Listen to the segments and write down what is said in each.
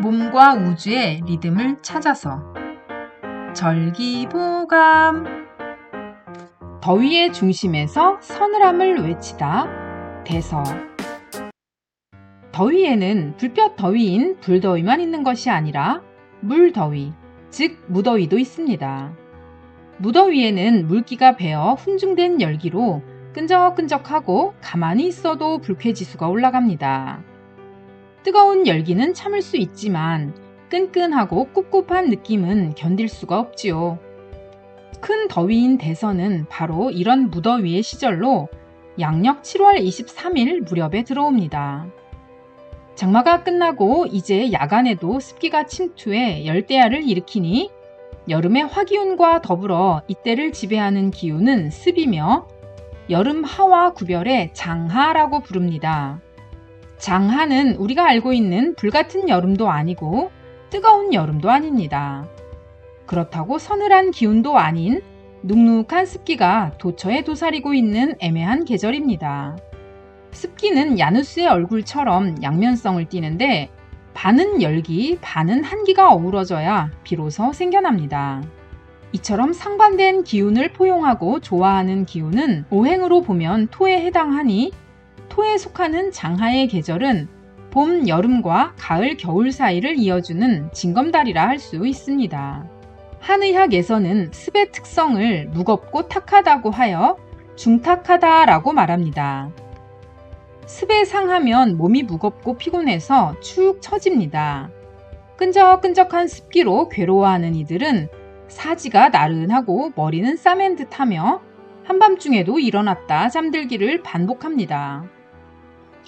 몸과 우주의 리듬을 찾아서 절기보감. 더위의 중심에서 서늘함을 외치다. 대서. 더위에는 불볕 더위인 불더위만 있는 것이 아니라 물더위, 즉 무더위도 있습니다. 무더위에는 물기가 배어 훈중된 열기로 끈적끈적하고 가만히 있어도 불쾌지수가 올라갑니다. 뜨거운 열기는 참을 수 있지만 끈끈하고 꿉꿉한 느낌은 견딜 수가 없지요. 큰 더위인 대서는 바로 이런 무더위의 시절로 양력 7월 23일 무렵에 들어옵니다. 장마가 끝나고 이제 야간에도 습기가 침투해 열대야를 일으키니 여름의 화기운과 더불어 이때를 지배하는 기운은 습이며 여름 하와 구별해 장하라고 부릅니다. 장하는 우리가 알고 있는 불같은 여름도 아니고 뜨거운 여름도 아닙니다. 그렇다고 서늘한 기운도 아닌 눅눅한 습기가 도처에 도사리고 있는 애매한 계절입니다. 습기는 야누스의 얼굴처럼 양면성을 띠는데 반은 열기, 반은 한기가 어우러져야 비로소 생겨납니다. 이처럼 상반된 기운을 포용하고 좋아하는 기운은 오행으로 보면 토에 해당하니 토에 속하는 장하의 계절은 봄, 여름과 가을, 겨울 사이를 이어주는 징검다리라 할 수 있습니다. 한의학에서는 습의 특성을 무겁고 탁하다고 하여 중탁하다라고 말합니다. 습에 상하면 몸이 무겁고 피곤해서 축 처집니다. 끈적끈적한 습기로 괴로워하는 이들은 사지가 나른하고 머리는 싸맨 듯하며 한밤중에도 일어났다 잠들기를 반복합니다.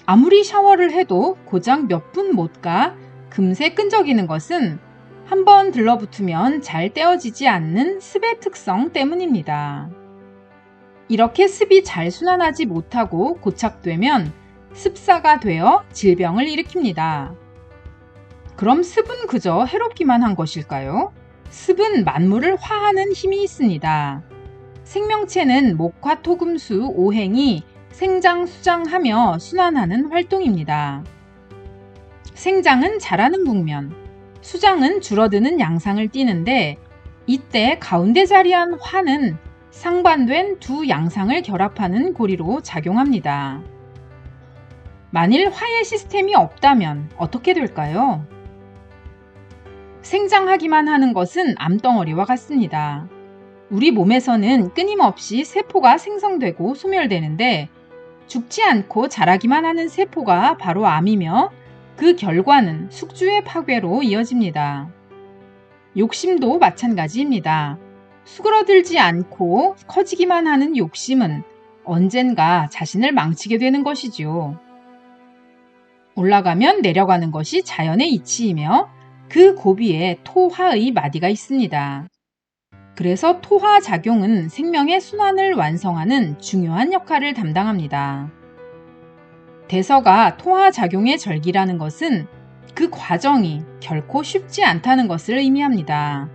아무리 샤워를 해도 고작 몇 분 못 가 금세 끈적이는 것은 한번 들러붙으면 잘 떼어지지 않는 습의 특성 때문입니다. 이렇게 습이 잘 순환하지 못하고 고착되면 습사가 되어 질병을 일으킵니다. 그럼 습은 그저 해롭기만 한 것일까요? 습은 만물을 화하는 힘이 있습니다. 생명체는 목화 토금수 오행이 생장, 수장하며 순환하는 활동입니다. 생장은 자라는 국면, 수장은 줄어드는 양상을 띠는데 이때 가운데 자리한 화는 상반된 두 양상을 결합하는 고리로 작용합니다. 만일 화의 시스템이 없다면 어떻게 될까요? 생장하기만 하는 것은 암덩어리와 같습니다. 우리 몸에서는 끊임없이 세포가 생성되고 소멸되는데 죽지 않고 자라기만 하는 세포가 바로 암이며 그 결과는 숙주의 파괴로 이어집니다. 욕심도 마찬가지입니다. 수그러들지 않고 커지기만 하는 욕심은 언젠가 자신을 망치게 되는 것이죠. 올라가면 내려가는 것이 자연의 이치이며 그 고비에 토화의 마디가 있습니다. 그래서 토화 작용은 생명의 순환을 완성하는 중요한 역할을 담당합니다. 대서가 토화 작용의 절기라는 것은 그 과정이 결코 쉽지 않다는 것을 의미합니다.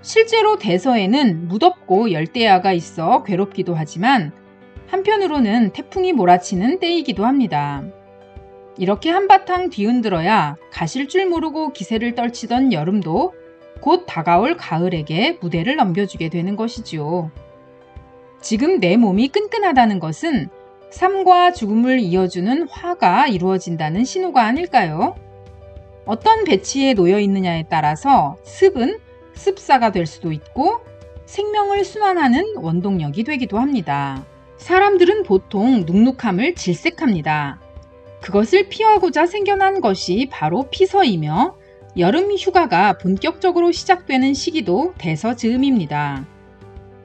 실제로 대서에는 무덥고 열대야가 있어 괴롭기도 하지만 한편으로는 태풍이 몰아치는 때이기도 합니다. 이렇게 한바탕 뒤흔들어야 가실 줄 모르고 기세를 떨치던 여름도 곧 다가올 가을에게 무대를 넘겨주게 되는 것이지요. 지금 내 몸이 끈끈하다는 것은 삶과 죽음을 이어주는 화가 이루어진다는 신호가 아닐까요? 어떤 배치에 놓여 있느냐에 따라서 습은 습사가 될 수도 있고 생명을 순환하는 원동력이 되기도 합니다. 사람들은 보통 눅눅함을 질색합니다. 그것을 피하고자 생겨난 것이 바로 피서이며 여름 휴가가 본격적으로 시작되는 시기도 대서 즈음입니다.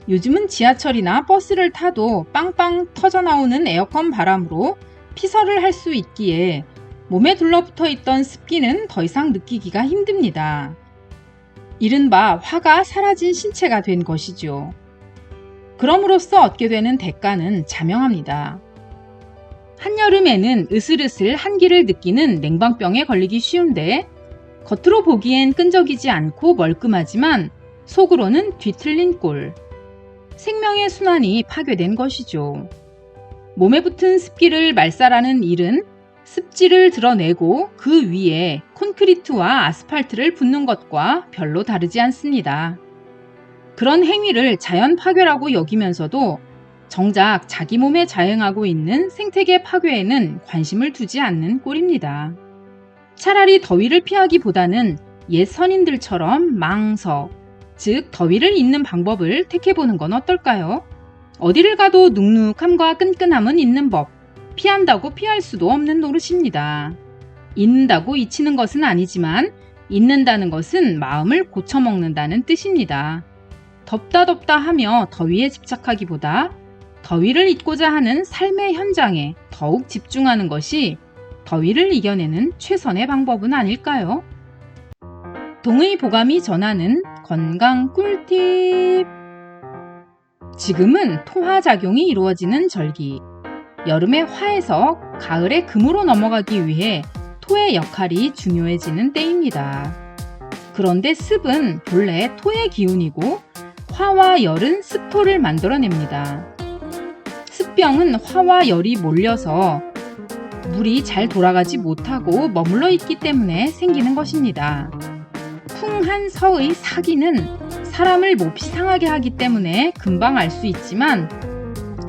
요즘은 지하철이나 버스를 타도 빵빵 터져나오는 에어컨 바람으로 피서를 할 수 있기에 몸에 둘러붙어 있던 습기는 더 이상 느끼기가 힘듭니다. 이른바 화가 사라진 신체가 된 것이죠. 그럼으로써 얻게 되는 대가는 자명합니다. 한여름에는 으슬으슬 한기를 느끼는 냉방병에 걸리기 쉬운데 겉으로 보기엔 끈적이지 않고 멀끔하지만 속으로는 뒤틀린 꼴. 생명의 순환이 파괴된 것이죠. 몸에 붙은 습기를 말살하는 일은 습지를 드러내고 그 위에 콘크리트와 아스팔트를 붓는 것과 별로 다르지 않습니다. 그런 행위를 자연 파괴라고 여기면서도 정작 자기 몸에 자행하고 있는 생태계 파괴에는 관심을 두지 않는 꼴입니다. 차라리 더위를 피하기보다는 옛 선인들처럼 망서, 즉 더위를 잊는 방법을 택해보는 건 어떨까요? 어디를 가도 눅눅함과 끈끈함은 있는 법, 피한다고 피할 수도 없는 노릇입니다. 잊는다고 잊히는 것은 아니지만 잊는다는 것은 마음을 고쳐먹는다는 뜻입니다. 덥다 하며 더위에 집착하기보다 더위를 잊고자 하는 삶의 현장에 더욱 집중하는 것이 더위를 이겨내는 최선의 방법은 아닐까요? 동의보감이 전하는 건강 꿀팁. 지금은 토화작용이 이루어지는 절기. 여름의 화에서 가을의 금으로 넘어가기 위해 토의 역할이 중요해지는 때입니다. 그런데 습은 본래 토의 기운이고 화와 열은 습토를 만들어냅니다. 습병은 화와 열이 몰려서 물이 잘 돌아가지 못하고 머물러 있기 때문에 생기는 것입니다. 풍한 서의 사기는 사람을 몹시 상하게 하기 때문에 금방 알 수 있지만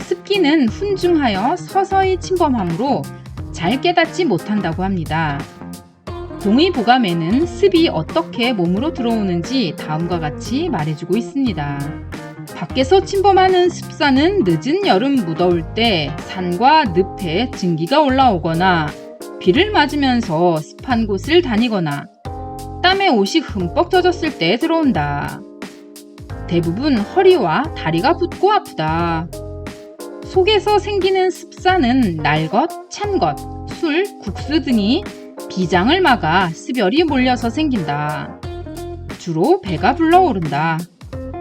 습기는 훈중하여 서서히 침범하므로 잘 깨닫지 못한다고 합니다. 동의보감에는 습이 어떻게 몸으로 들어오는지 다음과 같이 말해주고 있습니다. 밖에서 침범하는 습사는 늦은 여름 무더울 때 산과 늪에 증기가 올라오거나 비를 맞으면서 습한 곳을 다니거나 땀에 옷이 흠뻑 젖었을 때 들어온다. 대부분 허리와 다리가 붓고 아프다. 속에서 생기는 습사는 날것, 찬것, 술, 국수 등이 비장을 막아 습열이 몰려서 생긴다. 주로 배가 불러오른다.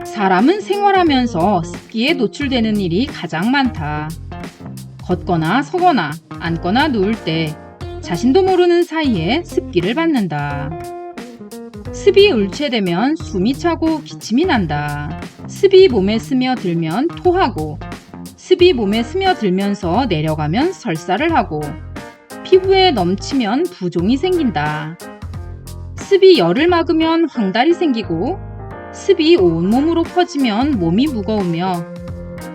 사람은 생활하면서 습기에 노출되는 일이 가장 많다. 걷거나 서거나 앉거나 누울 때 자신도 모르는 사이에 습기를 받는다. 습이 울체되면 숨이 차고 기침이 난다. 습이 몸에 스며들면 토하고 습이 몸에 스며들면서 내려가면 설사를 하고 피부에 넘치면 부종이 생긴다. 습이 열을 막으면 황달이 생기고 습이 온몸으로 퍼지면 몸이 무거우며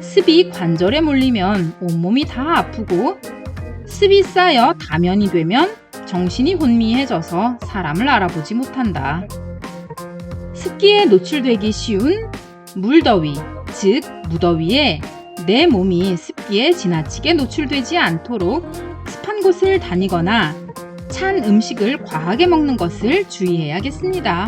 습이 관절에 몰리면 온몸이 다 아프고 습이 쌓여 다면이 되면 정신이 혼미해져서 사람을 알아보지 못한다. 습기에 노출되기 쉬운 물더위, 즉 무더위에 내 몸이 습기에 지나치게 노출되지 않도록 습한 곳을 다니거나 찬 음식을 과하게 먹는 것을 주의해야겠습니다.